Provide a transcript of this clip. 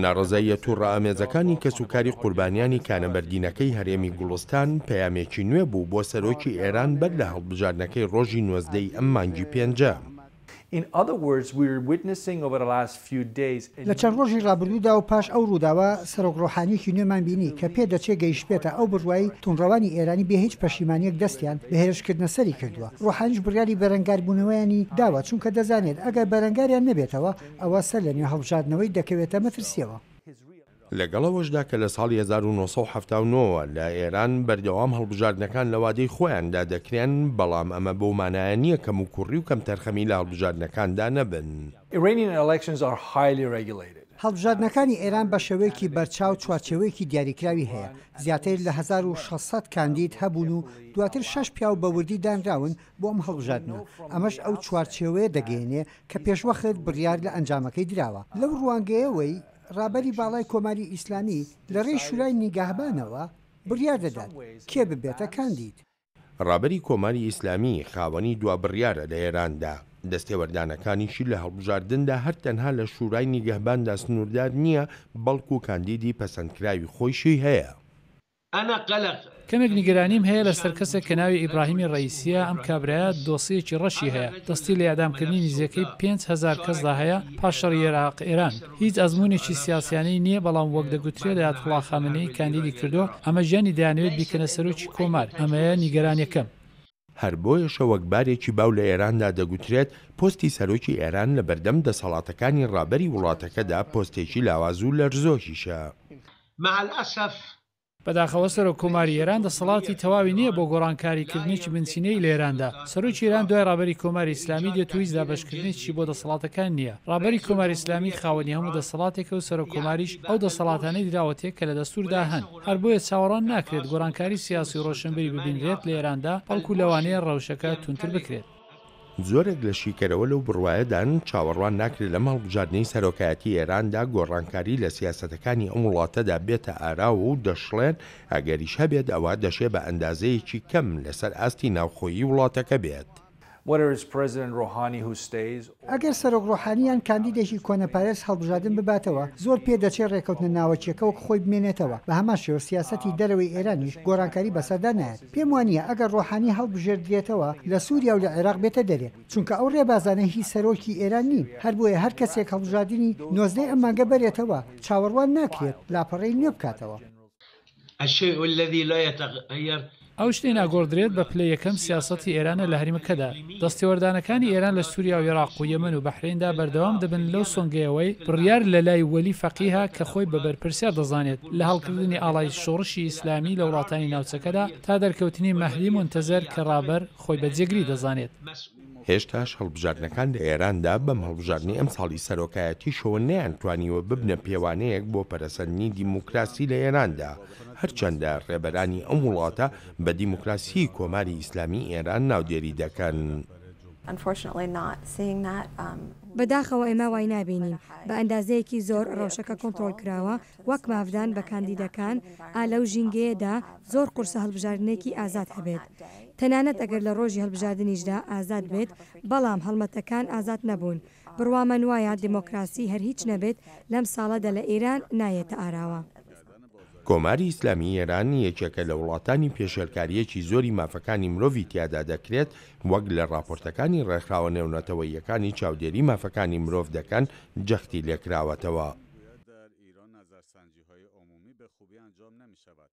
ناڕزاییە تووڕائامێزەکانی کەسوکاری قوربانیانی کانەبەردینەکەی هەرێمی گوڵستان پەیامێکی نوێ بوو بۆ سەرۆکی ئێران بەر لە هەڵبژاردنەکەی ڕۆژی 19 ئەم مانگی پێنجە. لە چەند ڕۆژی ڕابردوودا و پاش ئەو ڕووداوە سەرۆک ڕۆحانیەکی نوێمان بینی کە پێ دەچێت گەیشتبێتە ئەو بڕوایی تونڕەوانی ئێرانی بێ هیچ پەشیمانیەک دەستیان بە هێرشکردنە سەری کردووە. ڕۆحانیش بڕیاری بەرەنگاربوونەوەیانی داوە چونکە دەزانێت ئەگەر بەرەنگاریان نەبێتەوە ئەوە سەر لە نوێ هەڵبژاردنەوەی دەکەوێتە مەترسیەوە. لەگەڵەوەشدا کە لە ساڵی 1970 لە ئێران بەردەوام هەڵبژاردنەکان لە وادەی خۆیاندا دەکرێن، بەڵام ئەمە بەو مانایە نییە کەم و کوڕی و کەم تەرخەمی لە هەڵبژاردنەکاندا نەبن. هەڵبژاردنەکانی ئێران بە شێوەیەکی بەرچاو چوارچێوەیەکی دیاریکراوی هەیە. زیاتر لە 1600 کاندید هەبوون و دواتر 6 پیاو بە وردی دانراون بۆ ئەم هەڵبژاردنەوە. ئەمەش ئەو چوارچێوەیە دەگەێنێ کە پێشوەخت بڕیار لە ئەنجامەکەی دراوە. لەو ڕوانگەیەوەی ڕابەری باڵای کۆماری ئیسلامی لە ڕێی شورای نیگەهبانەوە بڕیار دەدات کێ ببێتە کاندید. ڕابەری کۆماری ئیسلامی خاوەنی دوا بڕیارە لە ئێراندا. دەستێوەردانەکانیشی لە هەڵبژاردندا هەر تەنها لە شورای نیگەهباندا سنووردار نییە، بەڵکو و کاندیدی پەسەندکراوی خۆیشی هەیە. کەمێک نیگەرانیم هەیە لەسەر کەسێک کە ناوی ئیبراهیمی ڕئیسیە. ئەم کابرایە دۆسیەکی ڕەشی هەیە، دەستی لە یادامکردنی نزیەکەی 5,000 کەسدا هەیە پاش شەڕی عێراق ئێران. هیچ ئەزمونێکی سیاسیانەی نییە، بەڵام وەک دەگوترێت ئایەتوڵا خامنەی کاندیدی کردو. ئەمە ژیانی دەیانەوێت بیکەنە سەرۆکی کۆمار. ئەمەیە نیگەرانیەکەم. هەر بۆیەشە وەک بارێکی باو لە ئێراندا دەگوترێت پۆستی سەرۆکی ئێران لە بەردەم دەسەڵاتەکانی ڕابەری وڵاتەکەدا پۆستێکی لاوازوو لەرزۆکیشە. بەداخەوە سەرۆک کۆماری ئێران دەسەڵاتی تەواوی نییە بۆ گۆڕانکاریکردنیی بنچینەی لە ئێراندا. سەرۆکی ئێران دوای ڕابەری کۆماری ئیسلامی دێت و هیچ دابەشکردنیی بۆ دەسەڵاتەکان نییە. ڕابەری کۆماری ئیسلامی خاوەنی هەموو دەسەڵاتێکە و سەرۆک کۆماریش ئەو دەسەڵاتانەی دراوەتێک کە لە دەستوردا هەن. هەر بۆیە چاوەڕوان ناکرێت گۆڕانکاری سیاسی و ڕۆشنبەری ببینرێت لە ئێراندا، بەڵکو لەوانەیە ڕەوشەکە تونتر بکرێت. زۆرێک لە شیکەرەوە لەو بڕوایەدان چاوەڕوان ناکرێت لە هەڵبژاردنەی سەرۆکایەتی ئێراندا گۆڕانکاری لە سیاسەتەکانی ئەم وڵاتەدا بێتە ئاراوە و دەشڵێن ئەگەریش هەبێت ئەوە دەشێ بە ئەندازەیەکی کەم لەسەر ئاستی ناوخۆیی وڵاتەکە بێت. ئەگەر سەرۆک ڕۆحانیان کاندیدێکی کۆنەپارێز هەڵبژاردن بباتەوە، زۆر پێ دەچێت ڕێکەوتنە ناوەچیەکەوە خۆی بمێنێتەوە. بە هەمان شێوە سیاسەتی دەرەوەی ئێرانیش گۆڕانکاری بەسەردا نایێت. پێم وانییە ئەگەر ڕۆحانی هەڵبژێردرێتەوە لە سووریا و لە عێراق بێتە دەرێ، چونکە ئەو ڕێبازانە هی سەرۆکی ئێران نین. هەر بۆیە هەر کەسێک هەڵبژاردنی 19 ئەم مانگە بەرێتەوە چاوەڕوان ناکرێت لاپەڕەی نوێ بکاتەوە. ئەو شتێ ناگۆڕدرێت بە پلە یەکەم سیاسەتی ئێرانە لە هەرێمەکەدا. دەستێوەردانەکانی ئێران لە سووریا و عێراق و یەمەن و بەحریندا بەردەوام دەبن لەو سۆنگەیەوەی بڕیار لە لای وەلی فەقیها کە خۆی بە بەرپرسیار دەزانێت لە هەڵکردنی ئاڵای شۆڕشی ئیسلامی لە وڵاتانی ناوچەکەدا تا دەرکەوتنی مەهدی مونتەزەر کە ڕابەر خۆی بەجێگری دەزانێت. هێشتاش هەڵبژاردنەکان لە ئێراندا بەم هەڵبژاردننی ئەم ساڵی سەرۆکایەتی شەوە نەیانتوانیوە ببنە پێوانەیەک بۆ پەرەسەندنی دیموکراسی لە ئێراندا، هەرچەندە ڕێبەرانی ئەم وڵاتە بە دیموکراسی کۆماری ئیسلامی ئێران ناودێری دەکەن. بەداخەوە ئێمە وای نابینین بە ئەندازەیەکی زۆر ڕەوشەکە کۆنتڕۆل کراوە وەک مافدان بە کاندیدەکان لەو ژینگەیەدا زۆر قورسە هەڵبژاردنێکی ئازاد هەبێت. تەنانەت ئەگەر لە ڕۆژی هەڵبژاردنیشدا ئازاد بێت، بەڵام هەڵمەتەکان ئازاد نەبوون. بڕوامەن وایە دیمۆکراسی هەر هیچ نەبێت لەم ساڵەدا لە ئێران نایەتە ئاراوە. کۆماری ئیسلامی ئێران یەکێکە لە وڵاتانی پێشێلکاریەکی زۆری مافەکانی مرۆڤی تیادا دەکرێت، وەک لە راپۆرتەکانی ڕێکخراوە نێونەتەوەییەکانی چاودێری مافەکانی مرۆڤ دەکەن جەختی لێکراوەتەوە.